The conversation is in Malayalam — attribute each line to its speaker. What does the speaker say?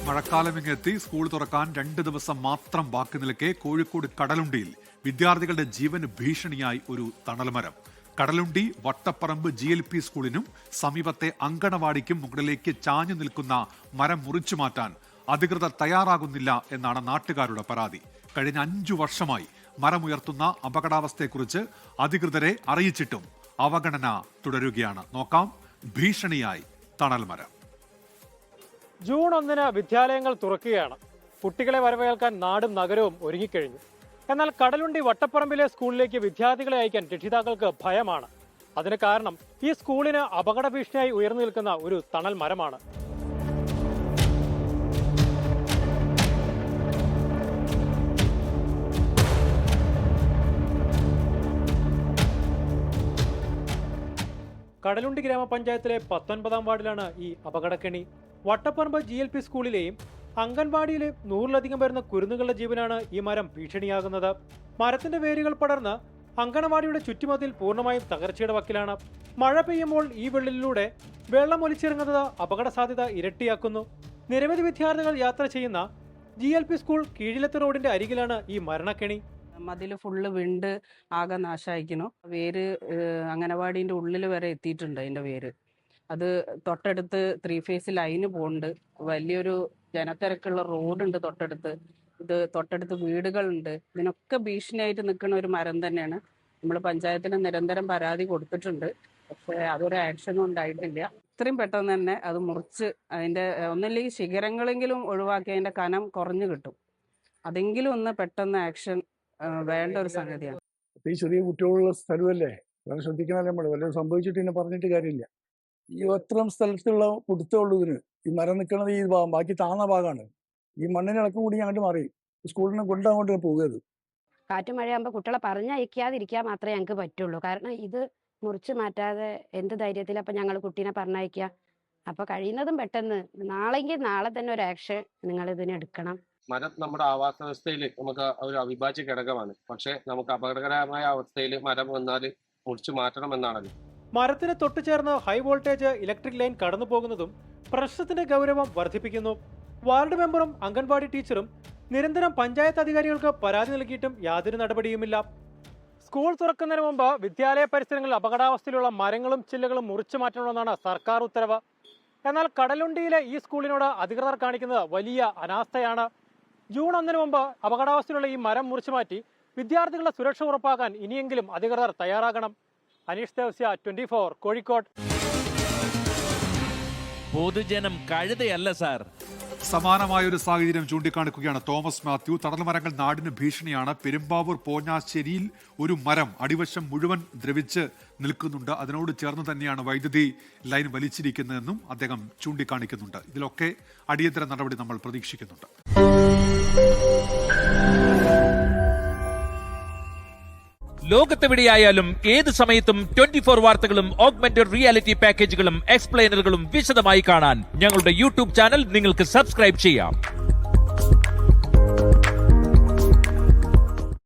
Speaker 1: മഴക്കാലമിങ്ങെത്തി സ്കൂൾ തുറക്കാൻ 2 ദിവസം മാത്രം ബാക്കി നിൽക്കെ കോഴിക്കോട് കടലുണ്ടിയിൽ വിദ്യാർത്ഥികളുടെ ജീവന് ഭീഷണിയായി ഒരു തണൽമരം. കടലുണ്ടി വട്ടപ്പറമ്പ് GLP സ്കൂളിനും സമീപത്തെ അങ്കണവാടിക്കും മുകളിലേക്ക് ചാഞ്ഞു നിൽക്കുന്ന മരം മുറിച്ചു മാറ്റാൻ അധികൃതർ തയ്യാറാകുന്നില്ല എന്നാണ് നാട്ടുകാരുടെ പരാതി. കഴിഞ്ഞ 5 വർഷമായി മരമുയർത്തുന്ന അപകടാവസ്ഥയെക്കുറിച്ച് അധികൃതരെ അറിയിച്ചിട്ടും അവഗണന തുടരുകയാണ്. നോക്കാം, ഭീഷണിയായി തണൽമരം.
Speaker 2: ജൂൺ 1 വിദ്യാലയങ്ങൾ തുറക്കുകയാണ്. കുട്ടികളെ വരവേൽക്കാൻ നാടും നഗരവും ഒരുങ്ങിക്കഴിഞ്ഞു. എന്നാൽ കടലുണ്ടി വട്ടപ്പറമ്പിലെ സ്കൂളിലേക്ക് വിദ്യാർത്ഥികളെ അയക്കാൻ രക്ഷിതാക്കൾക്ക് ഭയമാണ്. അതിന് കാരണം ഈ സ്കൂളിന് അപകട ഭീഷണിയായി ഉയർന്നു നിൽക്കുന്ന ഒരു തണൽ മരമാണ്. കടലുണ്ടി ഗ്രാമപഞ്ചായത്തിലെ 19ാം വാർഡിലാണ് ഈ അപകടക്കെണി. വട്ടപ്പറമ്പ് GLP സ്കൂളിലെയും അംഗൻവാടിയിലെ 100-ലധികം വരുന്ന കുരുന്നുകളുടെ ജീവനാണ് ഈ മരം ഭീഷണിയാകുന്നത്. മരത്തിന്റെ വേരുകൾ പടർന്ന് അംഗൻവാടിയുടെ ചുറ്റുമതിൽ പൂർണ്ണമായും തകർച്ചയുടെ വക്കിലാണ്. മഴ പെയ്യുമ്പോൾ ഈ വിള്ളലിലൂടെ വെള്ളം ഒലിച്ചിറങ്ങുന്നത് അപകട സാധ്യത ഇരട്ടിയാക്കുന്നു. നിരവധി വിദ്യാർത്ഥികൾ യാത്ര ചെയ്യുന്ന GLP സ്കൂൾ കീഴിലത്തെ റോഡിന്റെ അരികിലാണ് ഈ മരണക്കെണി.
Speaker 3: മതില് ഫുള്ള് വിണ്ട് ആകെ നാശായിക്കണു. വേര് അംഗനവാടിന്റെ ഉള്ളിൽ വരെ എത്തിയിട്ടുണ്ട്. അതിന്റെ വേര് അത് തൊട്ടടുത്ത് 3 ഫേസ് ലൈന് പോകുന്നുണ്ട്. വലിയൊരു ജനത്തിരക്കുള്ള റോഡുണ്ട് തൊട്ടടുത്ത്. ഇത് തൊട്ടടുത്ത് വീടുകളുണ്ട്. ഇതിനൊക്കെ ഭീഷണിയായിട്ട് നിൽക്കുന്ന ഒരു മരം തന്നെയാണ്. നമ്മൾ പഞ്ചായത്തിന് നിരന്തരം പരാതി കൊടുത്തിട്ടുണ്ട്. പക്ഷെ അതൊരു ആക്ഷനും ഉണ്ടായിട്ടില്ല. ഇത്രയും പെട്ടെന്ന് തന്നെ അത് മുറിച്ച് അതിന്റെ ഒന്നില്ലെങ്കിൽ ശിഖരങ്ങളെങ്കിലും ഒഴിവാക്കി അതിന്റെ കനം കുറഞ്ഞു കിട്ടും. അതെങ്കിലും ഒന്ന് പെട്ടെന്ന് ആക്ഷൻ വേണ്ട ഒരു സംഗതിയാണ്.
Speaker 4: ഈ ചെറിയ കുട്ടികളുള്ള സ്ഥലമല്ലേ, വളരെ ശ്രദ്ധിക്കണമല്ലേ. നമ്മൾ വല്ലതും സംഭവിച്ചിട്ട് പിന്നെ പറഞ്ഞിട്ട് കാര്യമില്ല. ഈ അത്രയും സ്ഥലത്തുള്ള കൊടുത്തുള്ളൂ ഇതിന്. ഈ മരം നിൽക്കുന്നത് ഈ ഭാഗം, ബാക്കി താന്ന ഭാഗമാണ്. ഈ മണ്ണിന് ഇളക്കം കൂടി അങ്ങോട്ട് മാറി സ്കൂളിനെ കൊണ്ടങ്ങോട്ട് പോകുന്നത്.
Speaker 5: കാറ്റും മഴയാകുമ്പോൾ കുട്ടികളെ പറഞ്ഞയക്കാതിരിക്കാൻ മാത്രമേ ഞങ്ങൾക്ക് പറ്റുള്ളൂ. കാരണം ഇത് മുറിച്ച് മാറ്റാതെ എന്ത് ധൈര്യത്തിൽ അപ്പം ഞങ്ങൾ കുട്ടീനെ പറഞ്ഞയക്കുക. അപ്പോൾ കഴിയുന്നതും പെട്ടെന്ന് നാളെങ്കിൽ നാളെ തന്നെ ഒരു ആക്ഷൻ നിങ്ങൾ ഇതിന് എടുക്കണം.
Speaker 6: മരം നമ്മുടെ ആവാസ വ്യവസ്ഥയിൽ നമുക്ക് ഒരു അവിഭാജ്യ ഘടകമാണ്. പക്ഷെ നമുക്ക് അപകടകരമായ അവസ്ഥയിൽ മരം വന്നാൽ മുറിച്ചു മാറ്റണമെന്നാണല്ലോ.
Speaker 2: മരത്തിന് തൊട്ടു ചേർന്ന് ഹൈ വോൾട്ടേജ് ഇലക്ട്രിക് ലൈൻ കടന്നു പോകുന്നതും പ്രശ്നത്തിന്റെ ഗൗരവം വർദ്ധിപ്പിക്കുന്നു. വാർഡ് മെമ്പറും അംഗൻവാടി ടീച്ചറും നിരന്തരം പഞ്ചായത്ത് അധികാരികൾക്ക് പരാതി നൽകിയിട്ടും യാതൊരു നടപടിയുമില്ല. സ്കൂൾ തുറക്കുന്നതിന് മുമ്പ് വിദ്യാലയ പരിസരങ്ങളിൽ അപകടാവസ്ഥയിലുള്ള മരങ്ങളും ചില്ലകളും മുറിച്ചു മാറ്റണമെന്നാണ് സർക്കാർ ഉത്തരവ്. എന്നാൽ കടലുണ്ടിയിലെ ഈ സ്കൂളിനോട് അധികൃതർ കാണിക്കുന്നത് വലിയ അനാസ്ഥയാണ്. ജൂൺ 1 മുമ്പ് അപകടാവസ്ഥയിലുള്ള ഈ മരം മുറിച്ചു മാറ്റി വിദ്യാർത്ഥികളുടെ സുരക്ഷ ഉറപ്പാക്കാൻ ഇനിയെങ്കിലും അധികൃതർ തയ്യാറാകണം. അനീഷ് ദേവസ്യ, 24 കോഴിക്കോട്.
Speaker 7: പൊതുജനം കഴുതയല്ല സാർ.
Speaker 1: സമാനമായൊരു സാഹചര്യം ചൂണ്ടിക്കാണിക്കുകയാണ് തോമസ് മാത്യു. തണൽമരങ്ങൾ നാടിന് ഭീഷണിയാണ്. പെരുമ്പാവൂർ പോഞ്ഞാശ്ശേരിയിൽ ഒരു മരം അടിവശം മുഴുവൻ ദ്രവിച്ച് നിൽക്കുന്നുണ്ട്. അതിനോട് ചേർന്ന് തന്നെയാണ് വൈദ്യുതി ലൈൻ വലിച്ചിരിക്കുന്നതെന്നും അദ്ദേഹം ചൂണ്ടിക്കാണിക്കുന്നുണ്ട്. ഇതിലൊക്കെ അടിയന്തര നടപടി നമ്മൾ പ്രതീക്ഷിക്കുന്നുണ്ട്.
Speaker 7: ലോകത്തെവിടെയായാലും ഏത് സമയത്തും 24 വാർത്തകളും ഓഗ്മെന്റഡ് റിയാലിറ്റി പാക്കേജുകളും എക്സ്പ്ലെയിനറുകളും വിശദമായി കാണാൻ ഞങ്ങളുടെ YouTube ചാനൽ നിങ്ങൾക്ക് സബ്സ്ക്രൈബ് ചെയ്യാം.